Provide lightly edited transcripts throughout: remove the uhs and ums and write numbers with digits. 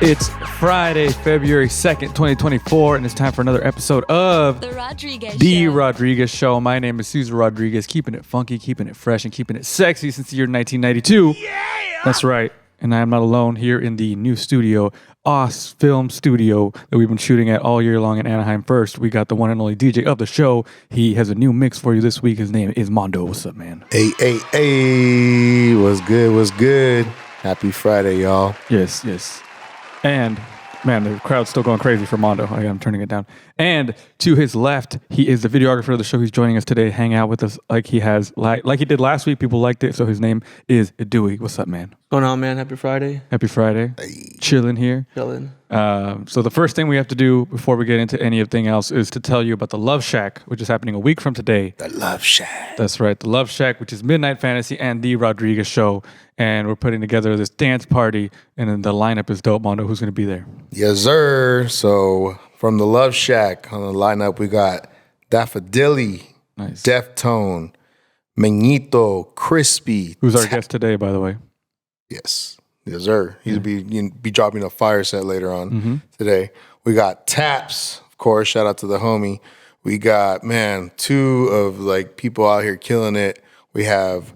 It's Friday, February 2nd, 2024, and it's time for another episode of The Rodriguez Show. My name is Cesar Rodriguez, keeping it funky, keeping it fresh, and keeping it sexy since the year 1992. Yeah! That's right. And I am not alone here in the new studio, Oz Film Studio, that we've been shooting at all year long in Anaheim. First, we got the one and only DJ of the show. He has a new mix for you this week. His name is Mandoh. What's up, man? Hey. What's good? Happy Friday, y'all. Yes. And, man, the crowd's still going crazy for Mandoh. I'm turning it down. And to his left, he is the videographer of the show. He's joining us today, hang out with us like he did last week. People liked it, so his name is Edui. What's up, man? What's going on, man? Happy Friday. Happy Friday. Hey. Chilling here. Chilling. So the first thing we have to do before we get into anything else is to tell you about the Love Shack, which is happening a week from today. The Love Shack. That's right. The Love Shack, which is Midnight Fantasy and the Rodriguez Show. And we're putting together this dance party, and then the lineup is dope. Mandoh, who's going to be there? Yes, sir. So from the Love Shack on the lineup, we got Daffodilly, Nice. Deftone, Meñito, Crispy. Who's our guest today, by the way? Yes, sir. He'll be dropping a fire set later on today. We got Taps, of course. Shout out to the homie. We got, two of people out here killing it. We have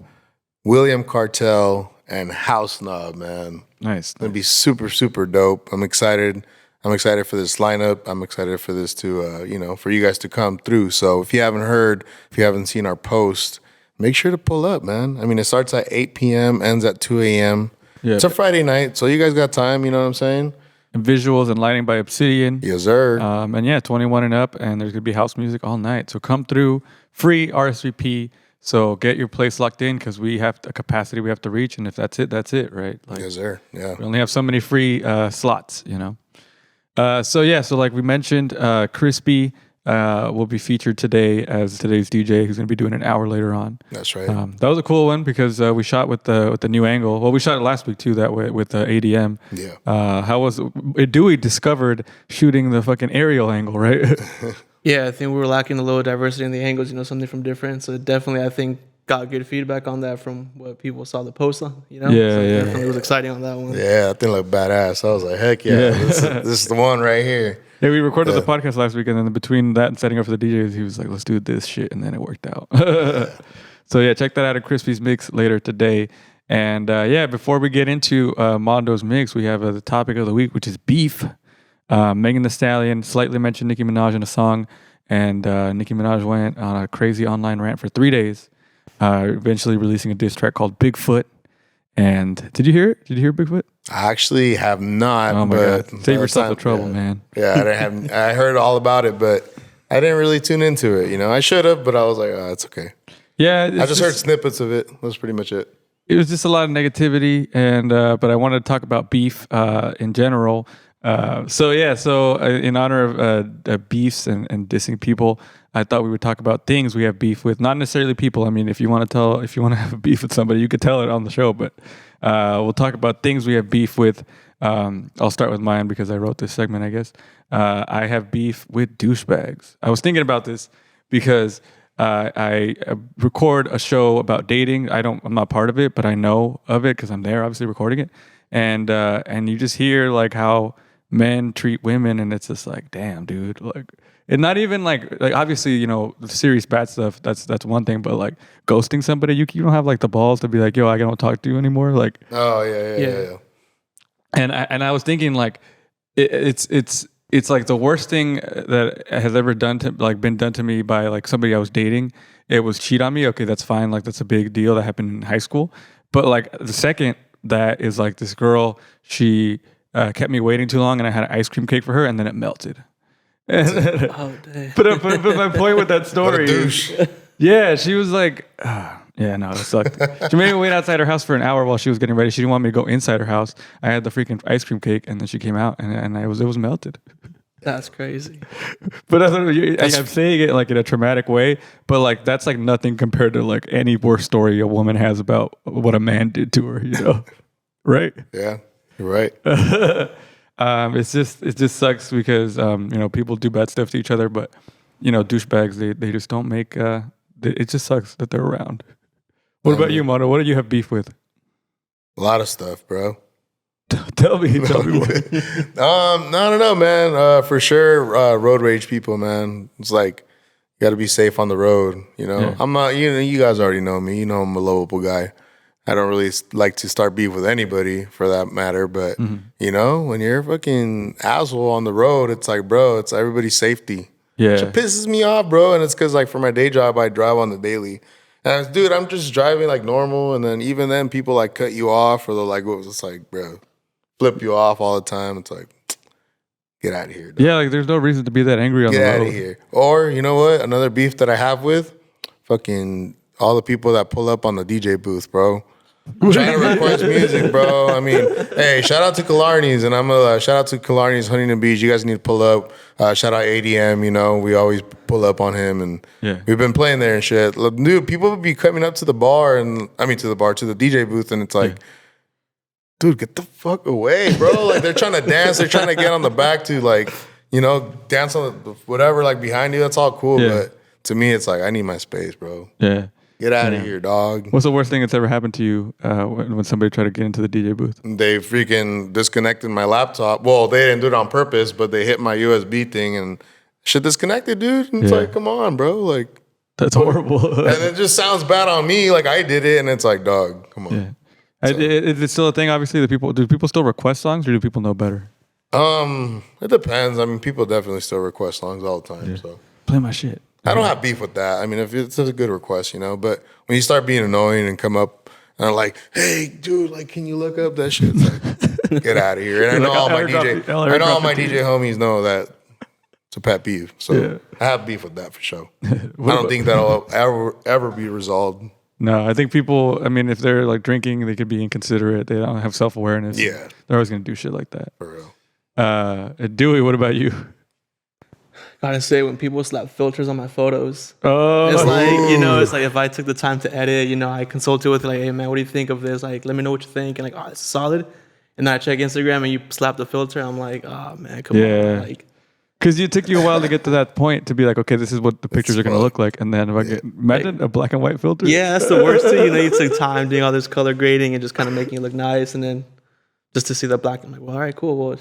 William Cartel and House Knob, man. Nice. It's gonna be super, super dope. I'm excited. I'm excited for this lineup. I'm excited for this to, for you guys to come through. So if you haven't seen our post, make sure to pull up, man. I mean, it starts at 8 p.m., ends at 2 a.m. Yeah. It's a Friday night, so you guys got time, you know what I'm saying? And visuals and lighting by Obsidian. Yes, sir. 21 and up, and there's going to be house music all night. So come through, free RSVP. So get your place locked in because we have a capacity we have to reach, and if that's it, right? Yes, sir. Yeah. We only have so many free slots, So like we mentioned, Crispy will be featured today as today's DJ, who's going to be doing an hour later on. That's right. That was a cool one because we shot with the new angle. Well, we shot it last week too, that way with the ADM. Yeah. How was it? Dewey discovered shooting the fucking aerial angle, right? Yeah, I think we were lacking a little diversity in the angles, something from different. So definitely, I think, got good feedback on that from what people saw the post on, Yeah, so yeah. definitely was exciting on that one. Yeah, that thing looked badass. I was like, heck yeah. This is the one right here. Yeah, we recorded the podcast last week, and then between that and setting up for the DJs, he was like, let's do this shit, and then it worked out. So yeah, check that out at Crispy's Mix later today. And before we get into Mando's Mix, we have the topic of the week, which is beef. Megan Thee Stallion slightly mentioned Nicki Minaj in a song, and Nicki Minaj went on a crazy online rant for 3 days, eventually releasing a diss track called Bigfoot. And did you hear it? Did you hear Bigfoot? I actually have not. Oh my but God. Save yourself the trouble, man. Yeah, I heard all about it, but I didn't really tune into it. I should have, but I was like, oh, it's okay. Yeah, I just heard snippets of it. That's pretty much it. It was just a lot of negativity, and but I wanted to talk about beef in general. So in honor of beefs and dissing people, I thought we would talk about things we have beef with, not necessarily people. I mean, if you want to have a beef with somebody, you could tell it on the show, but we'll talk about things we have beef with. I'll start with mine because I wrote this segment, I guess. I have beef with douchebags. I was thinking about this because I record a show about dating. I'm not part of it, but I know of it because I'm there, obviously recording it. And you just hear like how men treat women, and it's just like, damn, dude. Like, and not even like obviously, the serious bad stuff. That's one thing, but like ghosting somebody, you don't have like the balls to be like, yo, I don't talk to you anymore. Like, oh yeah. And I was thinking like, it's like the worst thing that has ever been done to me by like somebody I was dating. It was cheat on me. Okay, that's fine. Like that's a big deal that happened in high school. But like the second that is like this girl, she kept me waiting too long, and I had an ice cream cake for her, and then it melted. Oh, dang. But my point with that story, What a douche. Yeah, she was like, it sucked. She made me wait outside her house for an hour while she was getting ready. She didn't want me to go inside her house. I had the freaking ice cream cake, and then she came out, and it was melted. That's crazy. But I'm saying it like in a traumatic way, but like that's like nothing compared to like any worse story a woman has about what a man did to her, right? Yeah, you're right. It just sucks because people do bad stuff to each other, but douchebags they just don't make. It just sucks that they're around. What about you, Mandoh? What do you have beef with? A lot of stuff, bro. Tell me what. I don't know, man. For sure, road rage people, man. It's like you got to be safe on the road. You know, Yeah. I'm not. You know, you guys already know me. You know, I'm a lovable guy. I don't really like to start beef with anybody, for that matter. But you know, when you're a fucking asshole on the road, it's like, bro, it's everybody's safety. Yeah. It pisses me off, bro. And it's because, like, for my day job, I drive on the daily. And dude, I'm just driving like normal, and then even then, people like cut you off, or they're like, "What was it's like, bro?" Flip you off all the time. It's like, get out of here, dog. Yeah, like there's no reason to be that angry on the Get road. out of here. Or you know what? Another beef that I have with fucking all the people that pull up on the DJ booth, bro. Trying to request music, bro. I mean, hey, shout out to Killarney's, and I'm gonna shout out to Killarney's Huntington Beach. You guys need to pull up. Shout out ADM. You know, we always pull up on him, and we've been playing there and shit. Look, dude, people would be coming up to the bar, and I mean to the DJ booth, and it's like, dude, get the fuck away, bro. Like they're trying to dance, they're trying to get on the back to like, you know, dance on the, whatever, like behind you. That's all cool, but to me, it's like I need my space, bro. Yeah. Get out of here, dog. What's the worst thing that's ever happened to you when somebody tried to get into the DJ booth? They freaking disconnected my laptop. Well, they didn't do it on purpose, but they hit my USB thing and shit disconnected, dude. And it's like, come on, bro. Like, that's horrible. And it just sounds bad on me. Like I did it, and it's like, dog, come on. Yeah. So, is it still a thing? Obviously, do people still request songs, or do people know better? It depends. I mean, people definitely still request songs all the time. So play my shit. I don't have beef with that. I mean, if it's a good request, you know. But when you start being annoying and come up and I'm like, hey, dude, like, can you look up that shit? It's like, get out of here. And I know all my DJ homies know that it's a pet peeve. So I have beef with that for sure. I don't think that'll ever be resolved. No, I think people, I mean, if they're like drinking, they could be inconsiderate. They don't have self-awareness. Yeah. They're always going to do shit like that. For real. Dewey, what about you? Gotta say, when people slap filters on my photos, Oh, it's like, you know, it's like if I took the time to edit, you know, I consulted with like, hey man, what do you think of this? Like, let me know what you think. And like, oh, it's solid. And then I check Instagram and you slap the filter. I'm like, oh man, come on. Like, because it took you a while to get to that point to be like, okay, this is what the pictures are going to look like. And then if I imagine a black and white filter. Yeah, that's the worst thing. You know, you took time doing all this color grading and just kind of making it look nice. And then just to see the black, I'm like, well, all right, cool. Well,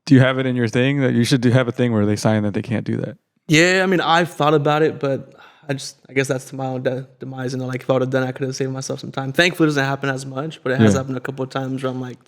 do you have it in your thing that you should have a thing where they sign that they can't do that? Yeah, I mean, I've thought about it, but I guess that's to my own demise. You know, like if I would have done it, I could have saved myself some time. Thankfully, it doesn't happen as much, but it has happened a couple of times where I'm like,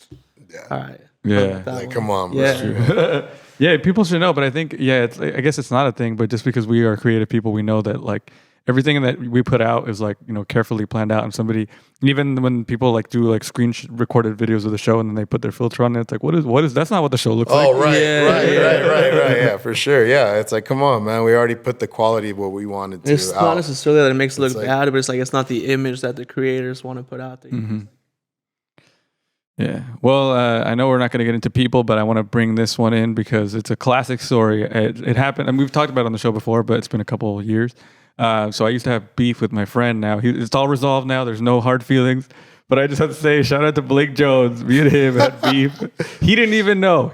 all right. Yeah. Like, come on, bro. Yeah. Yeah, people should know, but I think, I guess it's not a thing, but just because we are creative people, we know that like everything that we put out is like, you know, carefully planned out. And even when people like do like recorded videos of the show and then they put their filter on it, it's like, what is, that's not what the show looks like. Oh, right. Yeah, for sure. Yeah. It's like, come on, man. We already put the quality of what we wanted to It's out. not necessarily that it makes it look bad, but it's like, it's not the image that the creators want to put out there. Mm-hmm. Yeah. Well, I know we're not going to get into people, but I want to bring this one in because it's a classic story. It happened, and we've talked about it on the show before, but it's been a couple of years. So I used to have beef with my friend. Now it's all resolved now. There's no hard feelings. But I just have to say, shout out to Blake Jones. Me and him had beef. He didn't even know,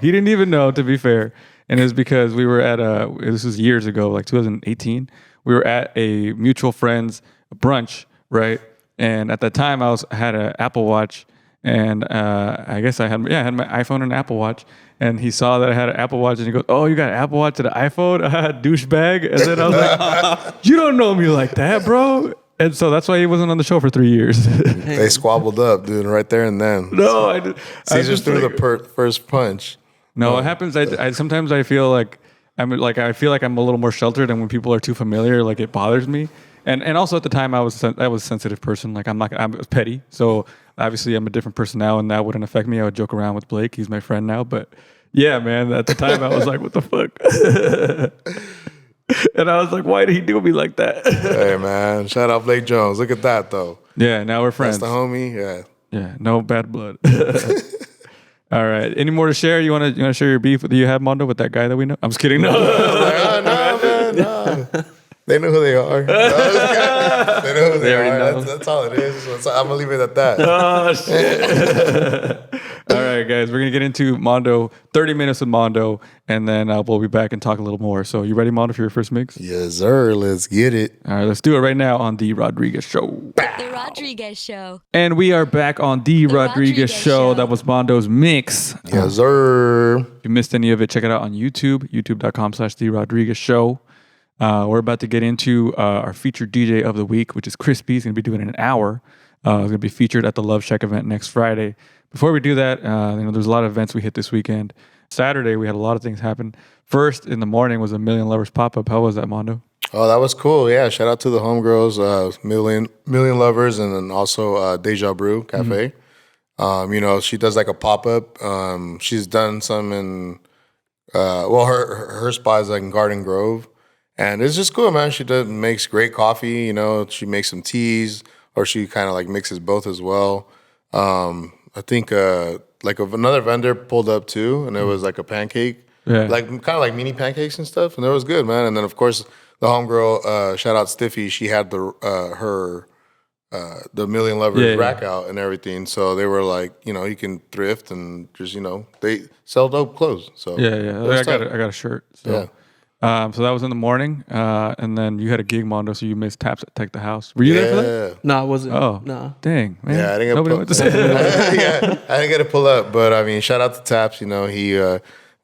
to be fair. And it was because we were at this was years ago, like 2018. We were at a mutual friend's brunch, right? And at that time, I had an Apple Watch. And I guess I had my iPhone and Apple Watch. And he saw that I had an Apple Watch, and he goes, "Oh, you got an Apple Watch and an iPhone, douchebag." And then I was like, "You don't know me like that, bro." And so that's why he wasn't on the show for 3 years. They squabbled up, dude, right there and then. No, I did. Caesar threw the first punch. No, it happens. I sometimes I feel like I'm a little more sheltered, and when people are too familiar, like it bothers me. And also at the time I was a sensitive person. Like I'm petty. So obviously I'm a different person now, and that wouldn't affect me. I would joke around with Blake. He's my friend now. But yeah, man, at the time I was like, what the fuck? And I was like, why did he do me like that? Hey man, shout out Blake Jones. Look at that though. Yeah, now we're friends. That's the homie. Yeah. Yeah, no bad blood. All right. Any more to share? You want to share your beef that you have, Mandoh, with that guy that we know? I'm just kidding. No, no, man, no. They know who they are. They know who they are. That's all it is. I'm gonna leave it at that. Oh shit! All right. right, guys, we're gonna get into Mondo. 30 minutes with Mondo, and then we'll be back and talk a little more. So, you ready, Mondo, for your first mix? Yes, sir. Let's get it. All right, let's do it right now on The Rodriguez Show. The Rodriguez Show. And we are back on The Rodriguez Show. That was Mondo's mix. Yes, sir. If you missed any of it, check it out on YouTube, youtube.com/The Rodriguez Show. We're about to get into our featured DJ of the week, which is Crispy. He's going to be doing it in an hour. He's going to be featured at the Love Shack event next Friday. Before we do that, there's a lot of events we hit this weekend. Saturday, we had a lot of things happen. First, in the morning was a Million Lovers pop-up. How was that, Mondo? Oh, that was cool. Yeah, shout out to the homegirls, Million Lovers, and then also Deja Brew Cafe. She does like a pop-up. She's done some in, her spot is like in Garden Grove. And it's just cool, man. She makes great coffee. She makes some teas, or she kind of like mixes both as well. I think another vendor pulled up too, and it was like a pancake, like kind of like mini pancakes and stuff, and it was good, man. And then of course the homegirl, shout out Stiffy, she had the Million Lovers rack out and everything. So they were like, you can thrift and just they sell dope clothes. So I got a shirt. So. Yeah. So that was in the morning, and then you had a gig, Mondo, so you missed Taps at Tech the House. Were you there for that? No, I wasn't. Oh, no. Dang, man. Yeah, I didn't Nobody went to say that. I didn't get to pull up, but I mean, shout out to Taps. He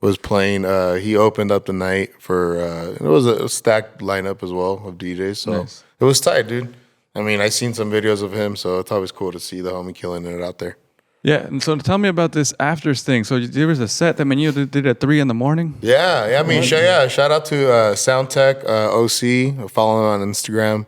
was playing. He opened up the night for. It was a stacked lineup as well of DJs, so nice. It was tight, dude. I mean, I seen some videos of him, so it's always cool to see the homie killing it out there. Yeah, and so tell me about this afters thing. So there was a set that Mandoh did at 3 a.m. Yeah. I mean, shout out to Soundtech OC. Follow him on Instagram.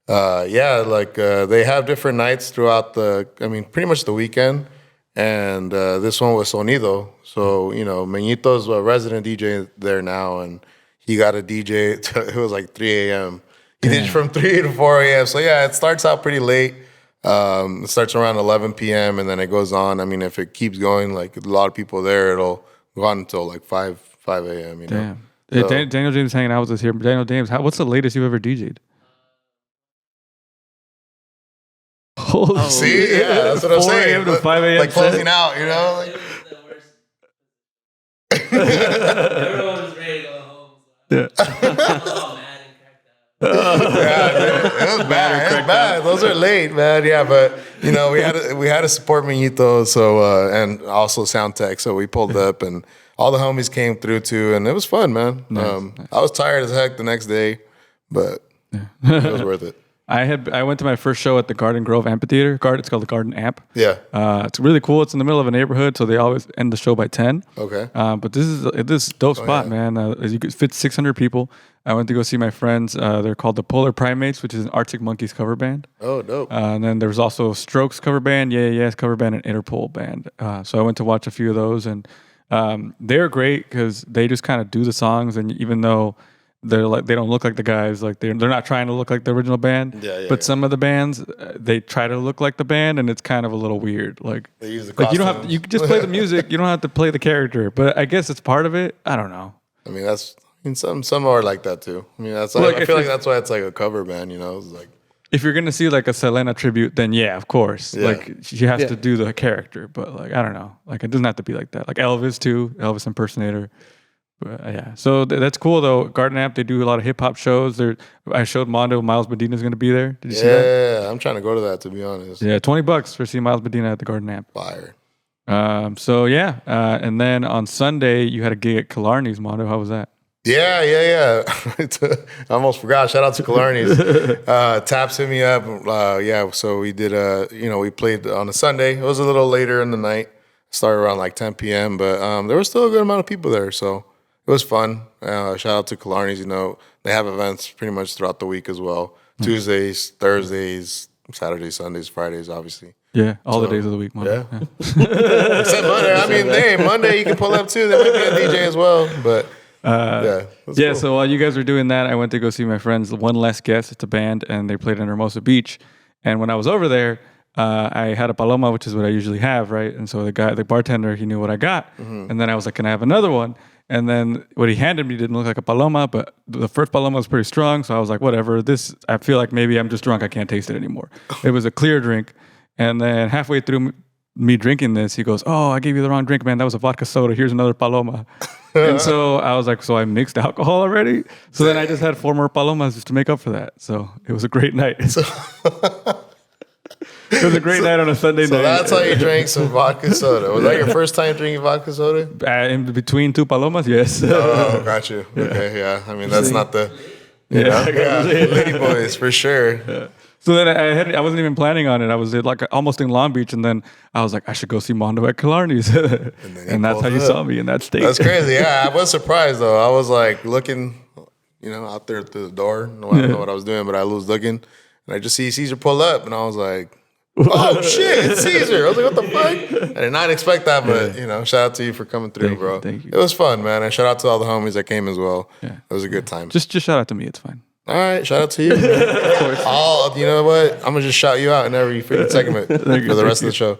They have different nights throughout pretty much the weekend. And this one was Sonido. So, Meñito's a resident DJ there now, and he got a DJ. It was like 3 a.m. He did from 3 to 4 a.m. So, yeah, it starts out pretty late. It starts around 11 p.m. and then it goes on. I mean, if it keeps going, like a lot of people there, it'll go on until like 5 a.m. Damn. So, Daniel James hanging out with us here. Daniel James, what's the latest you've ever DJ'd? See, yeah, that's what I'm saying. 4 a.m. to 5 a.m. Like closing out, Everyone was ready to go home. Yeah. It was bad. It was bad. Those are late, man. Yeah, but we had to support Minito, so and also Soundtech, so we pulled up, and all the homies came through too, and it was fun, man. Nice. I was tired as heck the next day, but it was worth it. I went to my first show at the Garden Grove Amphitheater. It's called the Garden Amp. Yeah. It's really cool. It's in the middle of a neighborhood, so they always end the show by 10. Okay. But this is a dope spot, man. You could fit 600 people. I went to go see my friends. They're called the Polar Primates, which is an Arctic Monkeys cover band. Oh, dope. And then there was also Strokes cover band, Yes cover band, and Interpol band. So I went to watch a few of those, and they're great because they just kind of do the songs, and even though they don't look like the guys, like they're not trying to look like the original band. But some of the bands, they try to look like the band, and it's kind of a little weird. Like they use the costumes. you can just play the music. You don't have to play the character. But I guess it's part of it. I don't know. I mean, some are like that too. I mean, that's I feel like that's why it's like a cover band. It's like if you're gonna see like a Selena tribute, then yeah, of course. Yeah. Like she has to do the character. But like I don't know. Like it doesn't have to be like that. Like Elvis too, Elvis impersonator. But, yeah, so that's cool though. Garden Amp, they do a lot of hip hop shows. I showed Mondo Miles Medina's going to be there. Did you see that? Yeah, I'm trying to go to that, to be honest. Yeah, $20 for seeing Miles Medina at the Garden Amp. Fire. And then on Sunday you had a gig at Killarney's, Mondo. How was that? Yeah. I almost forgot. Shout out to Killarney's. Taps hit me up. So we did we played on a Sunday. It was a little later in the night. Started around like 10 p.m. But there was still a good amount of people there, so it was fun. Shout out to Killarney's. They have events pretty much throughout the week as well. Tuesdays, Thursdays, Saturdays, Sundays, Fridays, obviously. Yeah, all the days of the week, Monday. Yeah. Except Monday. I mean, Monday you can pull up too. There might be a DJ as well, but cool. So while you guys were doing that, I went to go see my friends, One Less Guest. It's a band, and they played in Hermosa Beach. And when I was over there, I had a Paloma, which is what I usually have, right? And so the bartender, he knew what I got. Mm-hmm. And then I was like, can I have another one? And then what he handed me didn't look like a Paloma, but the first Paloma was pretty strong. So I was like, whatever. I feel like maybe I'm just drunk. I can't taste it anymore. It was a clear drink. And then halfway through me drinking this, he goes, "Oh, I gave you the wrong drink, man. That was a vodka soda. Here's another paloma." And so I was like, "So I mixed alcohol already?" So then I just had 4 more palomas just to make up for that. So it was a great night. It was a great night on a Sunday night. So that's how you drank some vodka soda. Was that your first time drinking vodka soda? In between 2 palomas, yes. Oh, got you. Okay, yeah. I mean, that's not the... You know? Lady boys, for sure. Yeah. So then I wasn't even planning on it. I was like almost in Long Beach, and then I was like, I should go see Mandoh at Killarney's, and that's how you saw me in that state. That's crazy. Yeah, I was surprised though. I was like looking, out there through the door. I don't know what I was doing, but I was looking, and I just see Cesar pull up, and I was like, "Oh shit, it's Cesar!" I was like, "What the fuck?" I did not expect that, but shout out to you for coming through, bro. Thank you. It was fun, man, and shout out to all the homies that came as well. Yeah, it was a good time. Just shout out to me. It's fine. All right, shout out to you. Of course. You know what? I'm gonna just shout you out in every freaking segment for the rest of the show.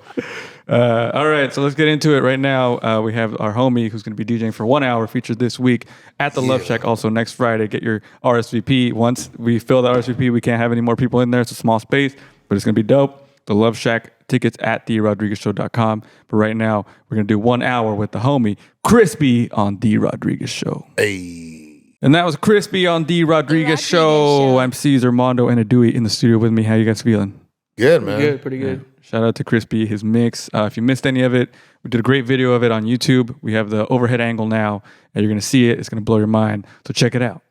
All right, so let's get into it right now. We have our homie who's going to be DJing for 1 hour featured this week at the Love Shack. Also next Friday, get your RSVP. Once we fill the RSVP, we can't have any more people in there. It's a small space, but it's going to be dope. The Love Shack tickets at therodriguezshow.com. But right now, we're going to do 1 hour with the homie Crispy on The Rodriguez Show. Hey. And that was Crispy on The Rodriguez Show. I'm Cesar, Mandoh and Edui in the studio with me. How you guys feeling? Good, man. Pretty good. Yeah. Shout out to Crispy, his mix. If you missed any of it, we did a great video of it on YouTube. We have the overhead angle now, and you're going to see it. It's going to blow your mind. So check it out.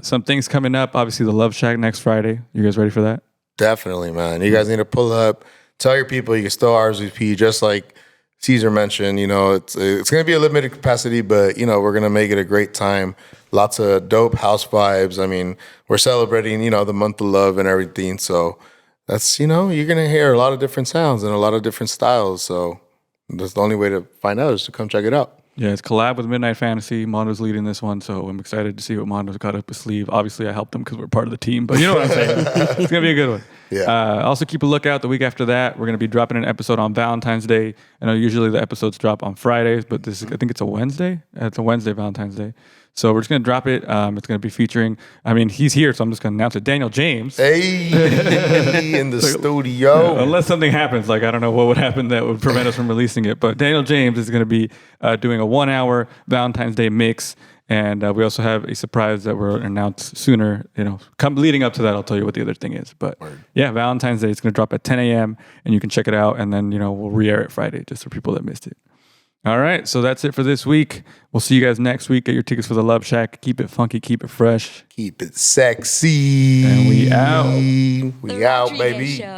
Some things coming up. Obviously, the Love Shack next Friday. You guys ready for that? Definitely, man. You guys need to pull up. Tell your people you can still RSVP, just like Cesar mentioned. It's going to be a limited capacity, but we're going to make it a great time. Lots of dope house vibes. I mean, we're celebrating, the month of love and everything. So that's, you're going to hear a lot of different sounds and a lot of different styles. So that's the only way to find out is to come check it out. Yeah, it's collab with Midnight Fantasy. Mondo's leading this one, so I'm excited to see what Mondo's got up his sleeve. Obviously, I helped him because we're part of the team, but you know what I'm saying. It's going to be a good one. Yeah. Also, keep a lookout the week after that. We're going to be dropping an episode on Valentine's Day. I know usually the episodes drop on Fridays, but I think it's a Wednesday. It's a Wednesday, Valentine's Day. So we're just going to drop it. It's going to be featuring, he's here, so I'm just going to announce it. Daniel James. Hey, in the studio. Unless something happens, I don't know what would happen that would prevent us from releasing it. But Daniel James is going to be doing a 1 hour Valentine's Day mix. And we also have a surprise that we'll announce sooner. Leading up to that, I'll tell you what the other thing is. But yeah, Valentine's Day is going to drop at 10 a.m. and you can check it out. And then, we'll re-air it Friday just for people that missed it. All right, so that's it for this week. We'll see you guys next week. Get your tickets for the Love Shack. Keep it funky, keep it fresh. Keep it sexy. And we out. We out, baby. Show.